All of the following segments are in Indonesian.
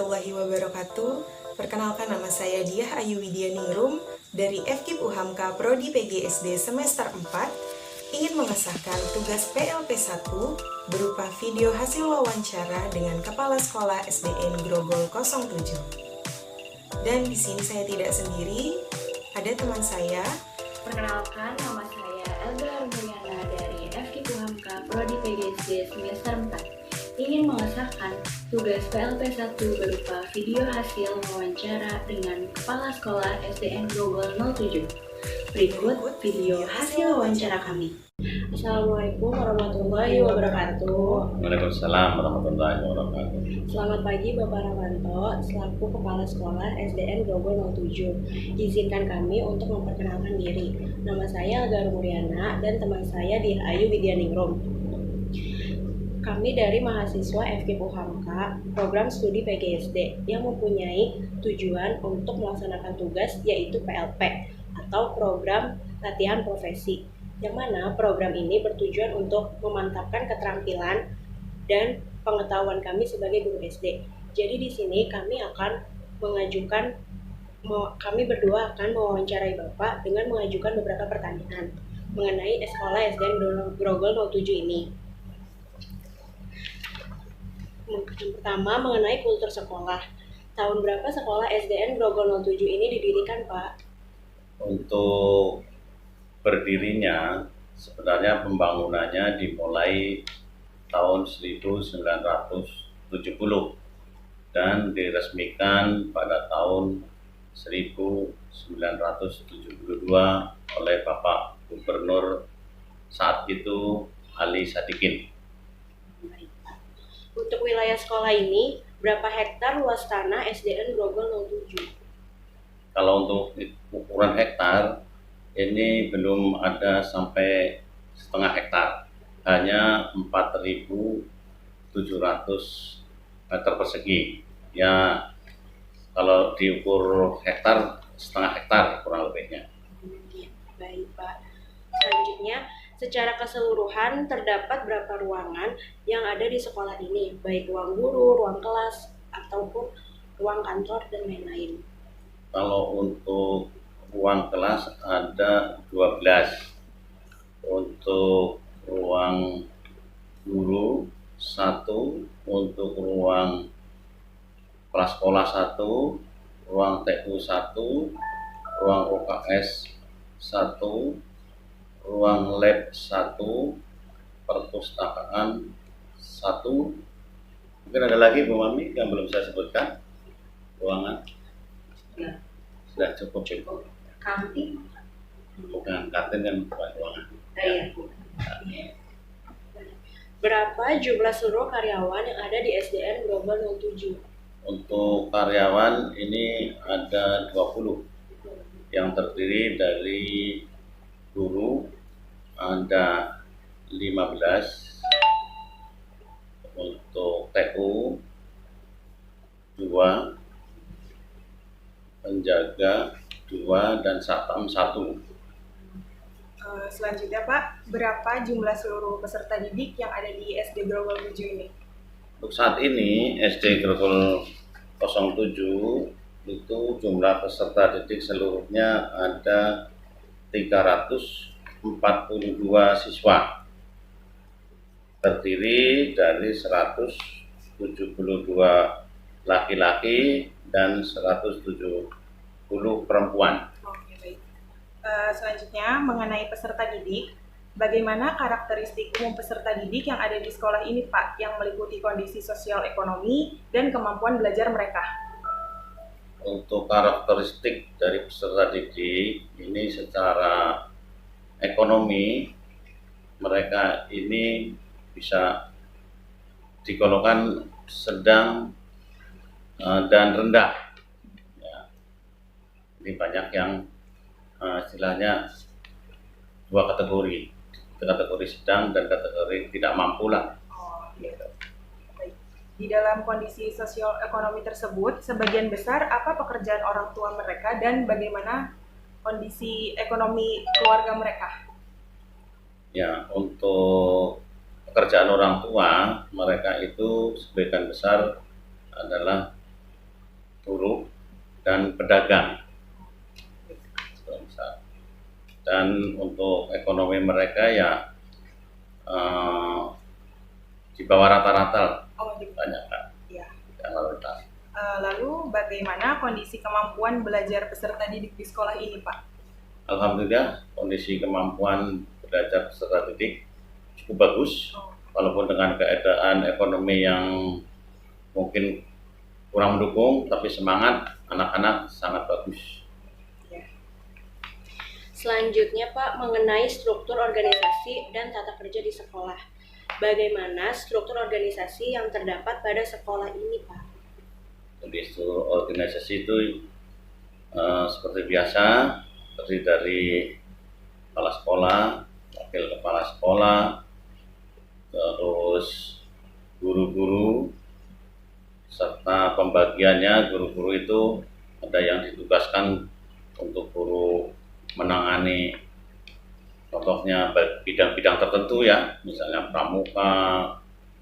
warahmatullahi wabarakatuh. Perkenalkan, nama saya Diah Ayu Widianingrum dari FKIP UHAMKA Prodi PGSD semester 4 ingin mengesahkan tugas PLP 1 berupa video hasil wawancara dengan Kepala Sekolah SDN Grogol 07. Dan di sini saya tidak sendiri, ada teman saya. Perkenalkan, nama saya Elga Armuliana dari FKIP UHAMKA Prodi PGSD semester 4. Ingin mengesahkan tugas PLP 1 berupa video hasil wawancara dengan Kepala Sekolah SDN Grogol 07. Berikut video hasil wawancara kami. Assalamualaikum warahmatullahi wabarakatuh. Waalaikumsalam warahmatullahi wabarakatuh. Selamat pagi Bapak Rawanto, selaku Kepala Sekolah SDN Grogol 07. Izinkan kami untuk memperkenalkan diri. Nama saya Elga Armuliana dan teman saya Diah Ayu Widianingrum. Kami dari mahasiswa FKIP UHAMKA program studi PGSD yang mempunyai tujuan untuk melaksanakan tugas yaitu PLP atau program latihan profesi, yang mana program ini bertujuan untuk memantapkan keterampilan dan pengetahuan kami sebagai guru SD. Jadi di sini kami berdua akan mewawancarai Bapak dengan mengajukan beberapa pertanyaan mengenai sekolah SDN Grogol 07 ini. Yang pertama, mengenai kultur sekolah. Tahun berapa sekolah SDN Grogol 07 ini didirikan, Pak? Untuk berdirinya, sebenarnya pembangunannya dimulai tahun 1970 dan diresmikan pada tahun 1972 oleh Bapak Gubernur saat itu Ali Sadikin. Untuk wilayah sekolah ini, berapa hektar luas tanah SDN Grogol 07? Kalau untuk ukuran hektar, ini belum ada sampai setengah hektar. Hanya 4.700 meter persegi. Ya, kalau diukur hektar, setengah hektar kurang lebihnya. Baik, Pak. Selanjutnya, secara keseluruhan terdapat berapa ruangan yang ada di sekolah ini, baik ruang guru, ruang kelas, ataupun ruang kantor dan lain-lain? Kalau untuk ruang kelas ada 12. Untuk ruang guru 1, untuk ruang prasekolah 1, ruang TU 1, ruang OKS 1, ruang lab 1, perpustakaan 1. Mungkin ada lagi Bu Mami yang belum saya sebutkan. Ruangan sudah cukup. Kantin? Bukan kantin kan, bukan ruangan. Berapa jumlah seluruh karyawan yang ada di SDN Grogol 07? Untuk karyawan ini ada 20 yang terdiri dari guru ada 15, untuk TU 2, penjaga 2, dan satpam 1. Selanjutnya, Pak, berapa jumlah seluruh peserta didik yang ada di SD Grogol 07 ini? Untuk saat ini SD Grogol 07 itu jumlah peserta didik seluruhnya ada 342 siswa, terdiri dari 172 laki-laki dan 170 perempuan. Oke, baik. Selanjutnya, mengenai peserta didik, bagaimana karakteristik umum peserta didik yang ada di sekolah ini, Pak, yang meliputi kondisi sosial ekonomi dan kemampuan belajar mereka? Untuk karakteristik dari peserta didik ini secara ekonomi, mereka ini bisa digolongkan sedang dan rendah. Ya, ini banyak yang istilahnya dua kategori sedang dan kategori tidak mampu lah. Gitu. Baik. Di dalam kondisi sosial ekonomi tersebut, sebagian besar apa pekerjaan orang tua mereka dan bagaimana kondisi ekonomi keluarga mereka? Ya, untuk pekerjaan orang tua mereka itu sebagian besar adalah buruh, dan pedagang. Dan untuk ekonomi mereka ya di bawah rata-rata Oh, gitu. banyak kan. Ya. Mayoritas. Lalu bagaimana kondisi kemampuan belajar peserta didik di sekolah ini, Pak? Alhamdulillah kondisi kemampuan belajar peserta didik cukup bagus, walaupun dengan keadaan ekonomi yang mungkin kurang mendukung, tapi semangat anak-anak sangat bagus. Selanjutnya Pak, mengenai struktur organisasi dan tata kerja di sekolah. Bagaimana struktur organisasi yang terdapat pada sekolah ini, Pak? Jadi struktur organisasi itu seperti biasa, terdiri dari kepala sekolah, wakil kepala sekolah, terus guru-guru, serta pembagiannya guru-guru itu ada yang ditugaskan untuk guru menangani contohnya bidang-bidang tertentu ya, misalnya pramuka,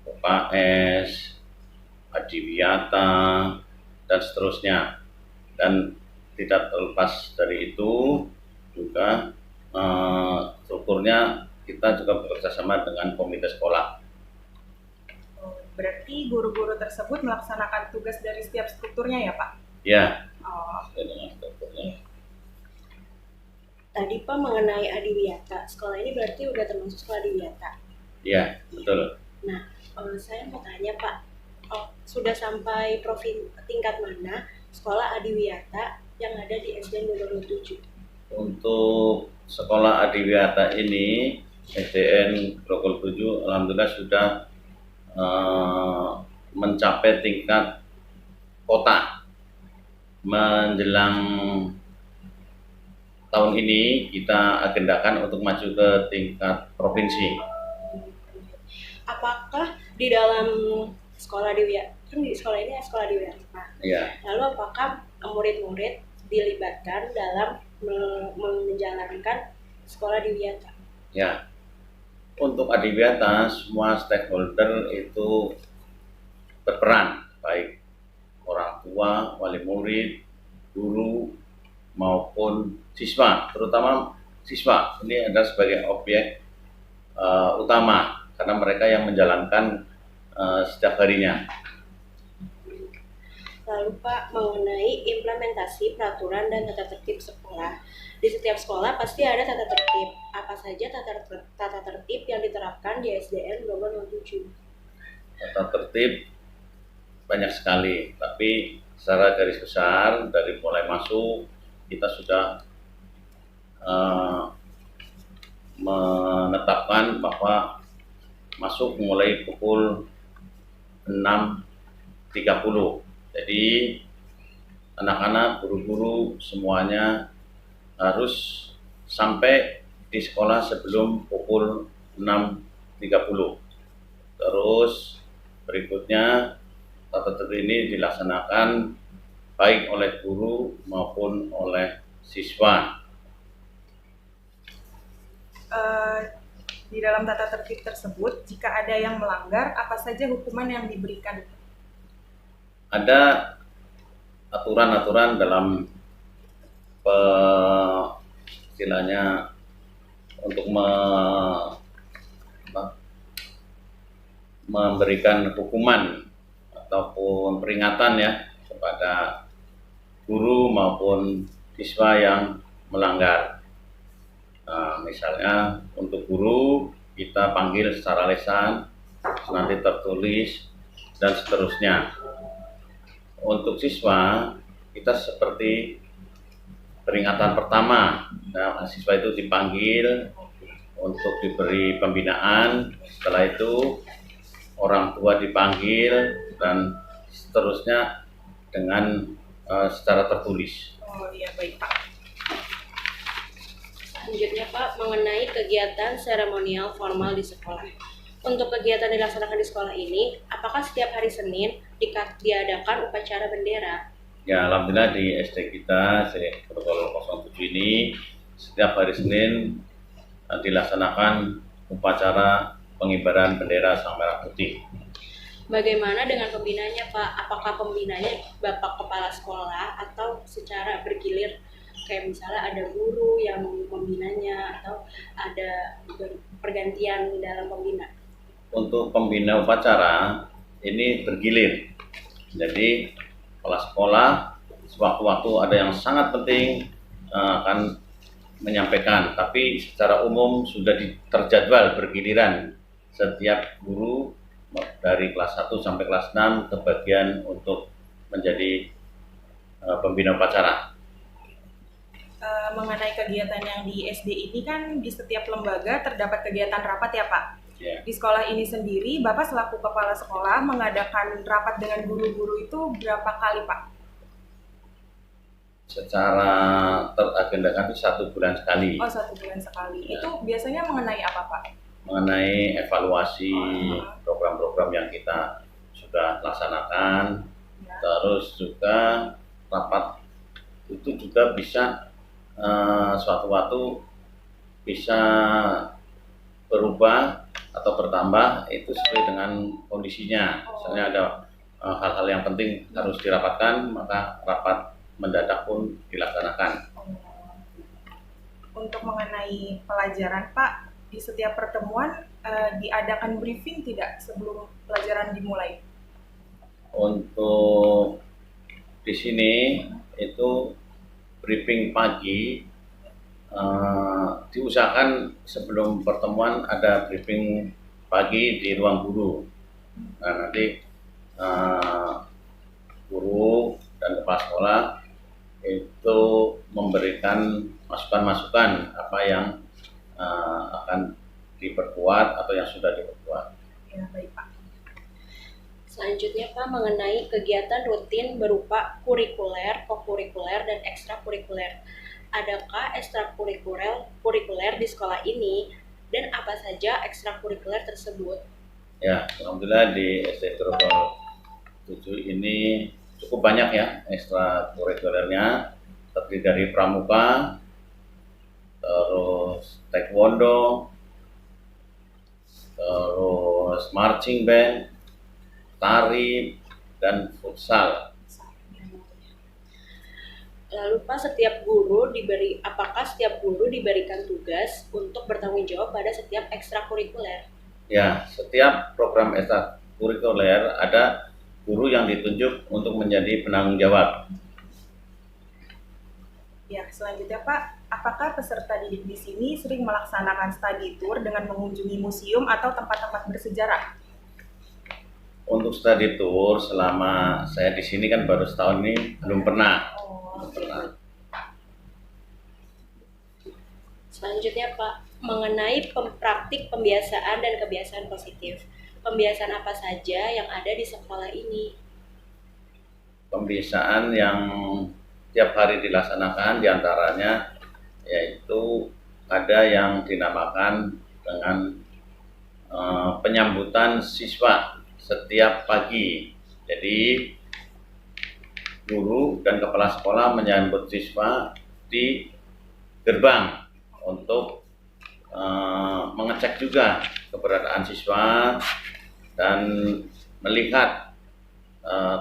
UKS, adiwiyata, dan seterusnya. Dan tidak terlepas dari itu juga strukturnya kita juga bekerjasama dengan komite sekolah. Berarti guru-guru tersebut melaksanakan tugas dari setiap strukturnya ya, Pak? Ya, dengan strukturnya. Tadi Pak mengenai adiwiyata, sekolah ini berarti udah termasuk sekolah adiwiyata? Ya, betul. Nah, saya mau tanya Pak, sudah sampai tingkat mana sekolah adiwiyata yang ada di SDN Grogol 7? Untuk sekolah adiwiyata ini, SDN Grogol 7, alhamdulillah sudah mencapai tingkat kota. Menjelang tahun ini kita agendakan untuk maju ke tingkat provinsi. Apakah di dalam sekolah adiwiyata, kan di sekolah ini sekolah adiwiyata, Ya. lalu apakah murid-murid dilibatkan dalam menjalankan sekolah adiwiyata? Ya, untuk adiwiyata semua stakeholder itu berperan, baik orang tua, wali murid, guru, maupun siswa, terutama siswa. Ini adalah sebagai objek utama karena mereka yang menjalankan setiap harinya. Lalu Pak, mengenai implementasi peraturan dan tata tertib sekolah. Di setiap sekolah pasti ada tata tertib. Apa saja tata tertib yang diterapkan di SDN Grogol 07? Tata tertib banyak sekali, tapi secara garis besar dari mulai masuk kita sudah menetapkan bahwa masuk mulai pukul 6.30. Jadi anak-anak, guru-guru semuanya harus sampai di sekolah sebelum pukul 6.30. Terus berikutnya tata tertib ini dilaksanakan baik oleh guru maupun oleh siswa. Di dalam tata tertib tersebut, jika ada yang melanggar, apa saja hukuman yang diberikan? Ada aturan-aturan dalam istilahnya untuk memberikan hukuman ataupun peringatan ya kepada guru maupun siswa yang melanggar. Nah, misalnya untuk guru kita panggil secara lisan, nanti tertulis dan seterusnya. Untuk siswa kita seperti peringatan pertama. Nah, siswa itu dipanggil untuk diberi pembinaan. Setelah itu orang tua dipanggil dan seterusnya dengan secara tertulis. Oh iya, baik Pak. Selanjutnya Pak, mengenai kegiatan seremonial formal di sekolah. Untuk kegiatan dilaksanakan di sekolah ini, apakah setiap hari Senin diadakan upacara bendera? Ya, alhamdulillah di SD kita, Grogol 07 ini, setiap hari Senin dilaksanakan upacara pengibaran bendera Sang Merah Putih. Bagaimana dengan pembinanya, Pak? Apakah pembinanya Bapak Kepala Sekolah atau secara bergilir? Kayak misalnya ada guru yang membinanya atau ada pergantian dalam pembina? Untuk pembina upacara ini bergilir. Jadi kepala sekolah sewaktu-waktu ada yang sangat penting akan menyampaikan, tapi secara umum sudah terjadwal bergiliran. Setiap guru dari kelas 1 sampai kelas 6 kebagian untuk menjadi pembina upacara. Mengenai kegiatan yang di SD ini kan di setiap lembaga terdapat kegiatan rapat ya Pak. Ya. Di sekolah ini sendiri, Bapak selaku kepala sekolah mengadakan rapat dengan guru-guru itu berapa kali Pak? Secara teragendakan itu 1 bulan sekali. Oh, 1 bulan sekali. Ya. Itu biasanya mengenai apa Pak? Mengenai evaluasi program-program yang kita sudah laksanakan, Ya. terus juga rapat itu juga bisa suatu waktu bisa berubah atau bertambah, itu sesuai dengan kondisinya. Misalnya ada hal-hal yang penting harus dirapatkan, maka rapat mendadak pun dilaksanakan. Untuk mengenai pelajaran Pak, di setiap pertemuan diadakan briefing tidak sebelum pelajaran dimulai? Untuk di sini itu briefing pagi, diusahakan sebelum pertemuan ada briefing pagi di ruang guru. Nah, nanti guru dan kepala sekolah itu memberikan masukan-masukan apa yang akan diperkuat atau yang sudah diperkuat. Ya, baik Pak. Selanjutnya Pak, mengenai kegiatan rutin berupa kurikuler, kokurikuler, dan ekstrakurikuler. Adakah ekstrakurikuler di sekolah ini dan apa saja ekstrakurikuler tersebut? Ya, alhamdulillah di SD Grogol 7 ini cukup banyak ya ekstrakurikulernya, terdiri dari pramuka, terus taekwondo, terus marching band, tari, dan futsal. Lalu Pak, apakah setiap guru diberikan tugas untuk bertanggung jawab pada setiap ekstrakurikuler? Ya, setiap program ekstrakurikuler ada guru yang ditunjuk untuk menjadi penanggung jawab. Ya, selanjutnya Pak, apakah peserta didik di sini sering melaksanakan study tour dengan mengunjungi museum atau tempat-tempat bersejarah? Untuk study tour selama saya di sini kan baru setahun ini belum pernah. Selanjutnya Pak, mengenai praktik pembiasaan dan kebiasaan positif. Pembiasaan apa saja yang ada di sekolah ini? Pembiasaan yang tiap hari dilaksanakan diantaranya yaitu ada yang dinamakan dengan penyambutan siswa setiap pagi. Jadi guru dan kepala sekolah menyambut siswa di gerbang untuk mengecek juga keberadaan siswa dan melihat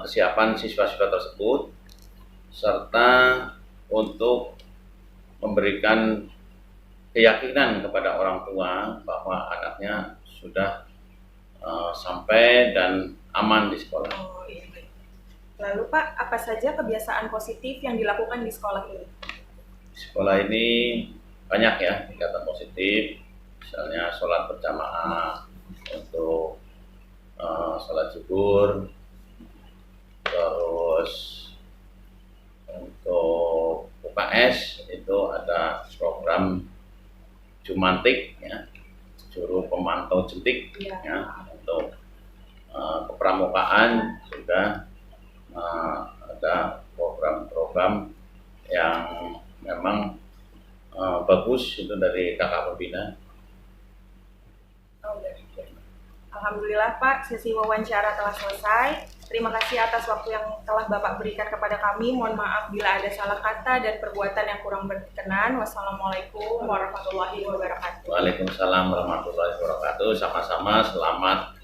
kesiapan siswa-siswa tersebut, serta untuk memberikan keyakinan kepada orang tua bahwa anaknya sudah sampai dan aman di sekolah. Oh, iya. Lalu Pak, apa saja kebiasaan positif yang dilakukan di sekolah ini? Di sekolah ini banyak ya kegiatan positif, misalnya sholat berjamaah untuk sholat zuhur, terus untuk UKS itu ada program Jumantik ya, juru pemantau jentik ya, untuk kepramukaan juga ada program-program yang memang bagus itu dari kakak pembina. Alhamdulillah Pak, sesi wawancara telah selesai. Terima kasih atas waktu yang telah Bapak berikan kepada kami. Mohon maaf bila ada salah kata dan perbuatan yang kurang berkenan. Wassalamualaikum warahmatullahi wabarakatuh. Waalaikumsalam warahmatullahi wabarakatuh. Sama-sama, selamat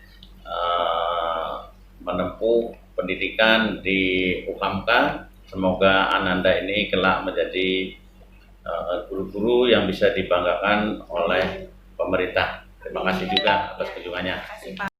menempuh pendidikan di UHAMK. Semoga Ananda ini kelak menjadi guru-guru yang bisa dibanggakan oleh pemerintah. Terima kasih juga atas kunjungannya. Terima kasih, Pak.